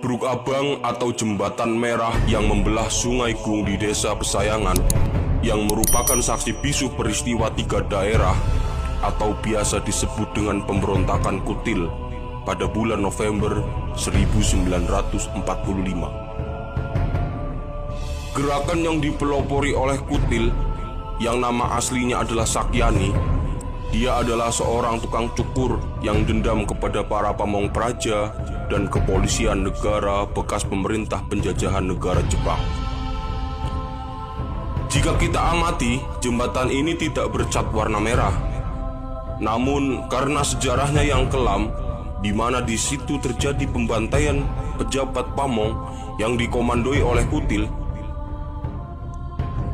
Bruk Abang atau Jembatan Merah yang membelah Sungai Gung di Desa Pesayangan, yang merupakan saksi bisu peristiwa 3 daerah atau biasa disebut dengan pemberontakan Kutil pada bulan November 1945. Gerakan yang dipelopori oleh Kutil, yang nama aslinya adalah Sakyani, dia adalah seorang tukang cukur yang dendam kepada para pamong praja dan kepolisian negara bekas pemerintah penjajahan negara Jepang. Jika kita amati, jembatan ini tidak bercat warna merah. Namun karena sejarahnya yang kelam, di mana di situ terjadi pembantaian pejabat pamong yang dikomandoi oleh Kutil,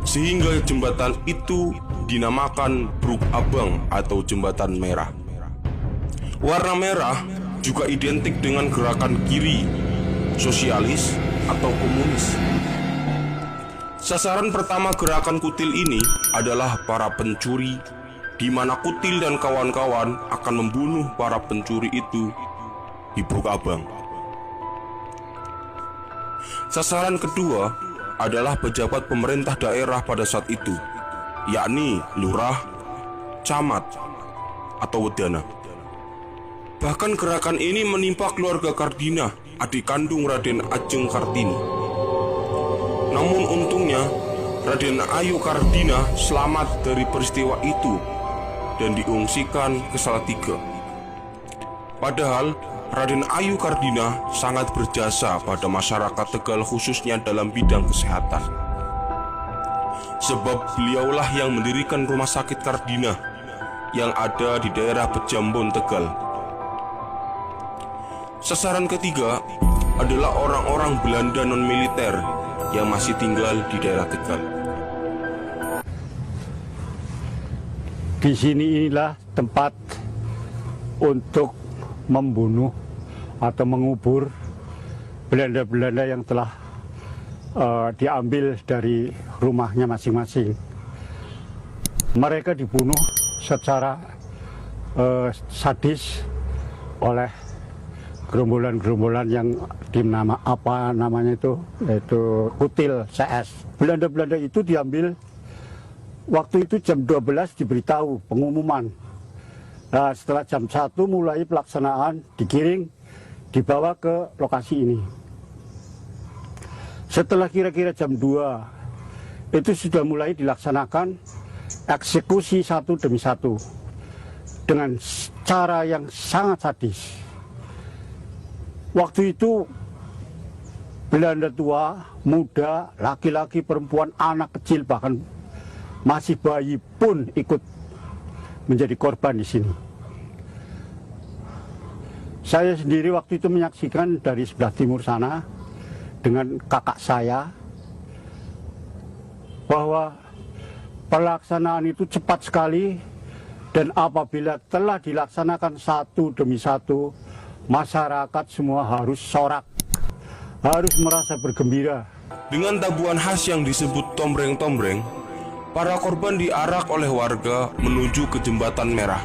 sehingga jembatan itu dinamakan Bruk Abang atau Jembatan Merah. Warna merah juga identik dengan gerakan kiri, sosialis, atau komunis. Sasaran pertama gerakan Kutil ini adalah para pencuri, di mana Kutil dan kawan-kawan akan membunuh para pencuri itu di Bruk Abang. Sasaran kedua adalah pejabat pemerintah daerah pada saat itu, yakni lurah, camat, atau wedana. Bahkan gerakan ini menimpa keluarga Kardina, adik kandung Raden Ajeng Kartini. Namun untungnya, Raden Ayu Kardina selamat dari peristiwa itu dan diungsikan ke Salatiga. Padahal Raden Ayu Kardina sangat berjasa pada masyarakat Tegal, khususnya dalam bidang kesehatan. Sebab beliaulah yang mendirikan rumah sakit Kardina yang ada di daerah Pejambon, Tegal. Sasaran ketiga adalah orang-orang Belanda non-militer yang masih tinggal di daerah Tegal. Di sini inilah tempat untuk membunuh atau mengubur Belanda-Belanda yang telah diambil dari rumahnya masing-masing. Mereka dibunuh secara sadis oleh gerombolan-gerombolan yang yaitu Kutil CS. Belanda-Belanda itu diambil waktu itu jam 12 diberitahu pengumuman. Nah, setelah jam 1 mulai pelaksanaan, digiring, dibawa ke lokasi ini. Setelah kira-kira jam 2, itu sudah mulai dilaksanakan eksekusi satu demi satu dengan cara yang sangat sadis. Waktu itu Belanda tua, muda, laki-laki, perempuan, anak kecil, bahkan masih bayi pun ikut menjadi korban di sini. Saya sendiri waktu itu menyaksikan dari sebelah timur sana dengan kakak saya bahwa pelaksanaan itu cepat sekali, dan apabila telah dilaksanakan satu demi satu, masyarakat semua harus sorak, harus merasa bergembira. Dengan tabuhan khas yang disebut tombreng-tombreng, para korban diarak oleh warga menuju ke Jembatan Merah.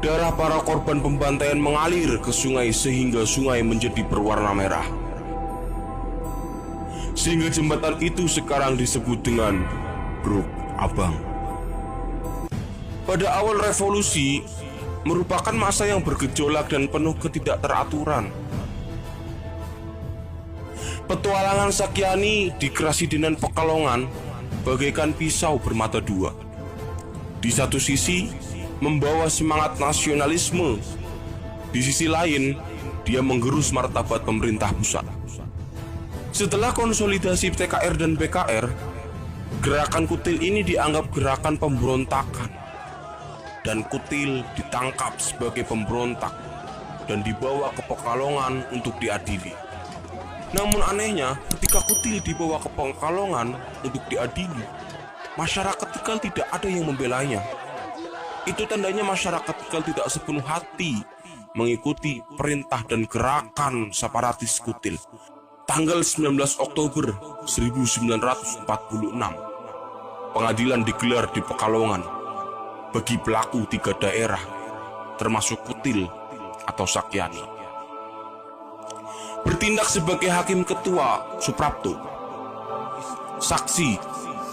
Darah para korban pembantaian mengalir ke sungai sehingga sungai menjadi berwarna merah. Sehingga jembatan itu sekarang disebut dengan Bruk Abang. Pada awal revolusi, merupakan masa yang bergejolak dan penuh ketidakteraturan. Petualangan Sakyani di Krasidenan Pekalongan bagaikan pisau bermata dua. Di satu sisi, membawa semangat nasionalisme. Di sisi lain, dia menggerus martabat pemerintah pusat. Setelah konsolidasi TKR dan BKR, gerakan Kutil ini dianggap gerakan pemberontakan. Dan Kutil ditangkap sebagai pemberontak dan dibawa ke Pekalongan untuk diadili. Namun anehnya, ketika Kutil dibawa ke Pekalongan untuk diadili, masyarakat Tegal tidak ada yang membelanya. Itu tandanya masyarakat Tegal tidak sepenuh hati mengikuti perintah dan gerakan separatis Kutil. Tanggal 19 Oktober 1946, pengadilan digelar di Pekalongan bagi pelaku 3 daerah, termasuk Kutil atau Sakyani. bertindak sebagai hakim ketua Suprapto. Saksi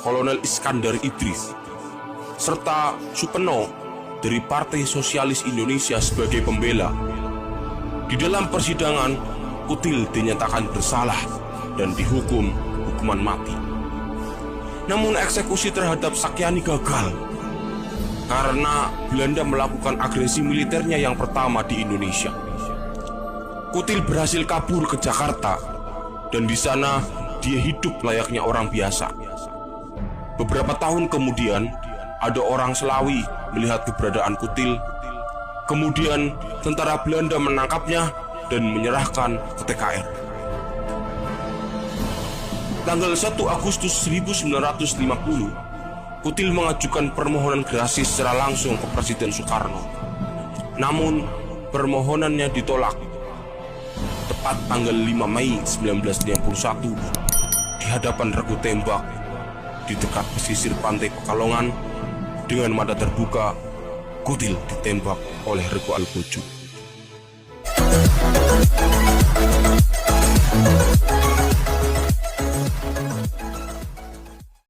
Kolonel Iskandar Idris serta Supeno dari Partai Sosialis Indonesia sebagai pembela. Di dalam persidangan, Kutil dinyatakan bersalah dan dihukum hukuman mati. Namun eksekusi terhadap Sakyani gagal karena Belanda melakukan agresi militernya yang pertama di Indonesia. Kutil berhasil kabur ke Jakarta dan di sana dia hidup layaknya orang biasa. Beberapa tahun kemudian, ada orang Selawi melihat keberadaan Kutil. Kemudian tentara Belanda menangkapnya dan menyerahkan ke TKR. Tanggal 1 Agustus 1950, Kutil mengajukan permohonan gerasi secara langsung ke Presiden Soekarno. Namun, permohonannya ditolak. Tepat tanggal 5 Mei 1951, di hadapan regu tembak di dekat pesisir pantai Pekalongan, dengan mata terbuka, Kutil ditembak oleh regu Albojo.